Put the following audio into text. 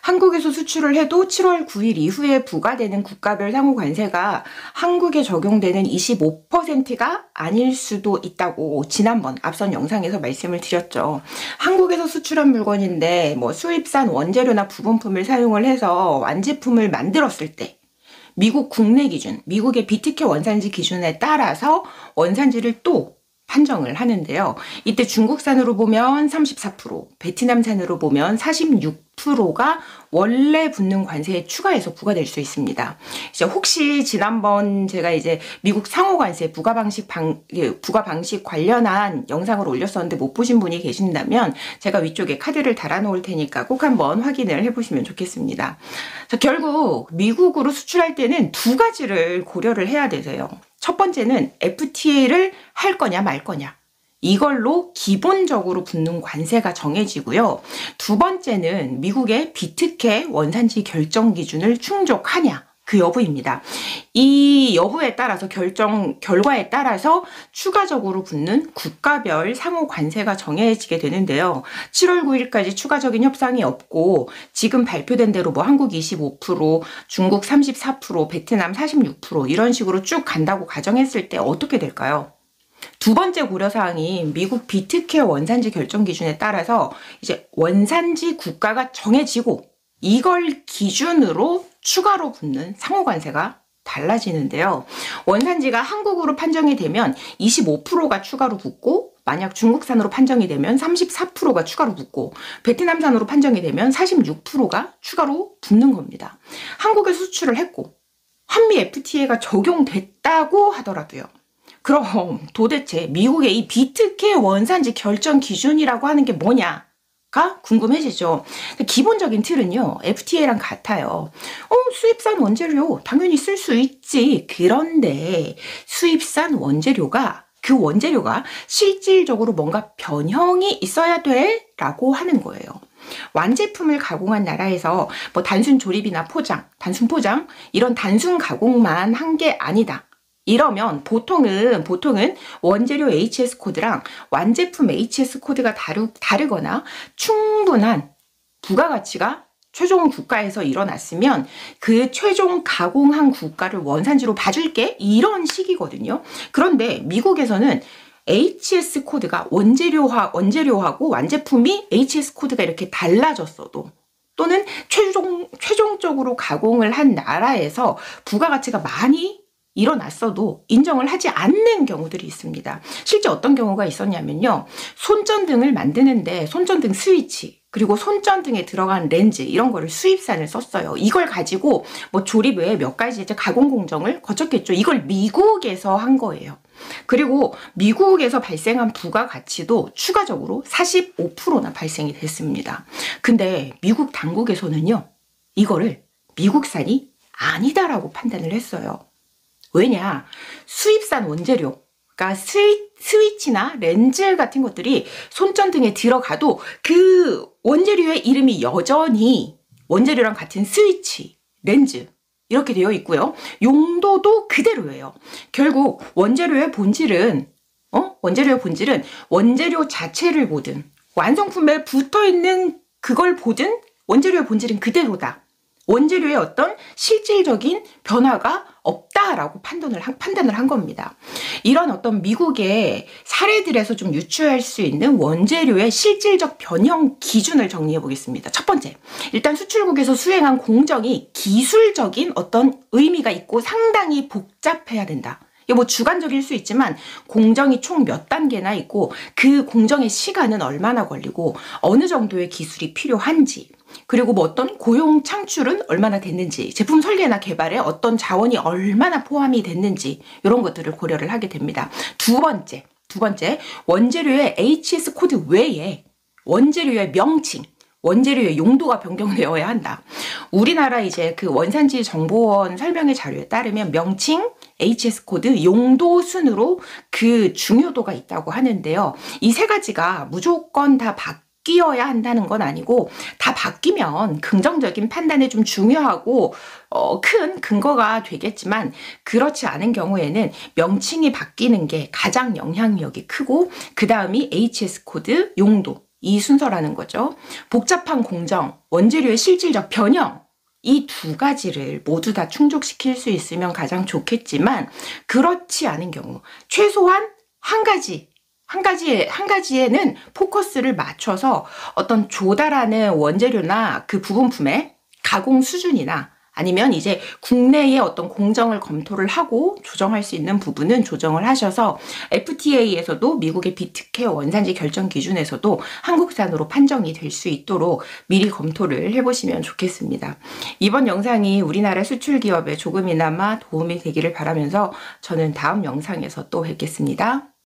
한국에서 수출을 해도 7월 9일 이후에 부과되는 국가별 상호 관세가 한국에 적용되는 25%가 아닐 수도 있다고 지난번 앞선 영상에서 말씀을 드렸죠. 한국에서 수출한 물건인데 수입산 원재료나 부분품을 사용을 해서 완제품을 만들었을 때 미국 국내 기준, 미국의 비트켓 원산지 기준에 따라서 원산지를 또 판정을 하는데요. 이때 중국산으로 보면 34%, 베트남산으로 보면 46%가 원래 붙는 관세에 추가해서 부과될 수 있습니다. 이제 혹시 지난번 제가 이제 미국 상호 관세 부과 방식 관련한 영상을 올렸었는데 못 보신 분이 계신다면 제가 위쪽에 카드를 달아 놓을 테니까 꼭 한번 확인을 해보시면 좋겠습니다. 자, 결국 미국으로 수출할 때는 두 가지를 고려를 해야 되세요. 첫 번째는 FTA를 할 거냐 말 거냐. 이걸로 기본적으로 붙는 관세가 정해지고요. 두 번째는 미국의 비트켓 원산지 결정 기준을 충족하냐. 그 여부입니다. 이 여부에 따라서 결과에 따라서 추가적으로 붙는 국가별 상호 관세가 정해지게 되는데요. 7월 9일까지 추가적인 협상이 없고 지금 발표된 대로 한국 25%, 중국 34%, 베트남 46% 이런 식으로 쭉 간다고 가정했을 때 어떻게 될까요? 두 번째 고려사항이 미국 비트켓 원산지 결정 기준에 따라서 이제 원산지 국가가 정해지고 이걸 기준으로 추가로 붙는 상호관세가 달라지는데요. 원산지가 한국으로 판정이 되면 25%가 추가로 붙고 만약 중국산으로 판정이 되면 34%가 추가로 붙고 베트남산으로 판정이 되면 46%가 추가로 붙는 겁니다. 한국에 수출을 했고 한미 FTA가 적용됐다고 하더라도요. 그럼 도대체 미국의 이 비트켓 원산지 결정 기준이라고 하는 게 뭐냐? 가 궁금해지죠. 기본적인 틀은요. FTA랑 같아요. 수입산 원재료 당연히 쓸 수 있지. 그런데 수입산 원재료가 그 원재료가 실질적으로 뭔가 변형이 있어야 돼 라고 하는 거예요. 완제품을 가공한 나라에서 단순 조립이나 포장, 단순 포장 이런 단순 가공만 한 게 아니다. 이러면 보통은 원재료 HS 코드랑 완제품 HS 코드가 다르거나 충분한 부가가치가 최종 국가에서 일어났으면 그 최종 가공한 국가를 원산지로 봐줄게 이런 식이거든요. 그런데 미국에서는 HS 코드가 원재료하고 완제품이 HS 코드가 이렇게 달라졌어도 또는 최종적으로 가공을 한 나라에서 부가가치가 많이 일어났어도 인정을 하지 않는 경우들이 있습니다. 실제 어떤 경우가 있었냐면요. 손전등을 만드는데 손전등 스위치 그리고 손전등에 들어간 렌즈 이런 거를 수입산을 썼어요. 이걸 가지고 조립 외에 몇 가지 이제 가공 공정을 거쳤겠죠. 이걸 미국에서 한 거예요. 그리고 미국에서 발생한 부가가치도 추가적으로 45%나 발생이 됐습니다. 근데 미국 당국에서는요. 이거를 미국산이 아니다라고 판단을 했어요. 왜냐? 수입산 원재료, 그러니까 스위치나 렌즈 같은 것들이 손전등에 들어가도 그 원재료의 이름이 여전히 원재료랑 같은 스위치, 렌즈 이렇게 되어 있고요. 용도도 그대로예요. 결국 원재료의 본질은 원재료 자체를 보든 완성품에 붙어있는 그걸 보든 원재료의 본질은 그대로다. 원재료의 어떤 실질적인 변화가 없다라고 판단을 한 겁니다. 이런 어떤 미국의 사례들에서 좀 유추할 수 있는 원재료의 실질적 변형 기준을 정리해 보겠습니다. 첫 번째, 일단 수출국에서 수행한 공정이 기술적인 어떤 의미가 있고 상당히 복잡해야 된다. 이게 주관적일 수 있지만 공정이 총 몇 단계나 있고 그 공정의 시간은 얼마나 걸리고 어느 정도의 기술이 필요한지 그리고 어떤 고용 창출은 얼마나 됐는지 제품 설계나 개발에 어떤 자원이 얼마나 포함이 됐는지 이런 것들을 고려를 하게 됩니다. 두 번째 원재료의 HS 코드 외에 원재료의 명칭 원재료의 용도가 변경되어야 한다. 우리나라 이제 그 원산지 정보원 설명의 자료에 따르면 명칭, HS 코드, 용도 순으로 그 중요도가 있다고 하는데요. 이 세 가지가 무조건 다 바뀌어야 한다는 건 아니고 다 바뀌면 긍정적인 판단에 좀 중요하고 큰 근거가 되겠지만 그렇지 않은 경우에는 명칭이 바뀌는 게 가장 영향력이 크고 그 다음이 HS 코드, 용도 이 순서라는 거죠. 복잡한 공정, 원재료의 실질적 변형, 이 두 가지를 모두 다 충족시킬 수 있으면 가장 좋겠지만 그렇지 않은 경우 최소한 한 가지에는 포커스를 맞춰서 어떤 조달하는 원재료나 그 부분품의 가공 수준이나 아니면 이제 국내의 어떤 공정을 검토를 하고 조정할 수 있는 부분은 조정을 하셔서 FTA에서도 미국의 비트케어 원산지 결정 기준에서도 한국산으로 판정이 될 수 있도록 미리 검토를 해보시면 좋겠습니다. 이번 영상이 우리나라 수출 기업에 조금이나마 도움이 되기를 바라면서 저는 다음 영상에서 또 뵙겠습니다.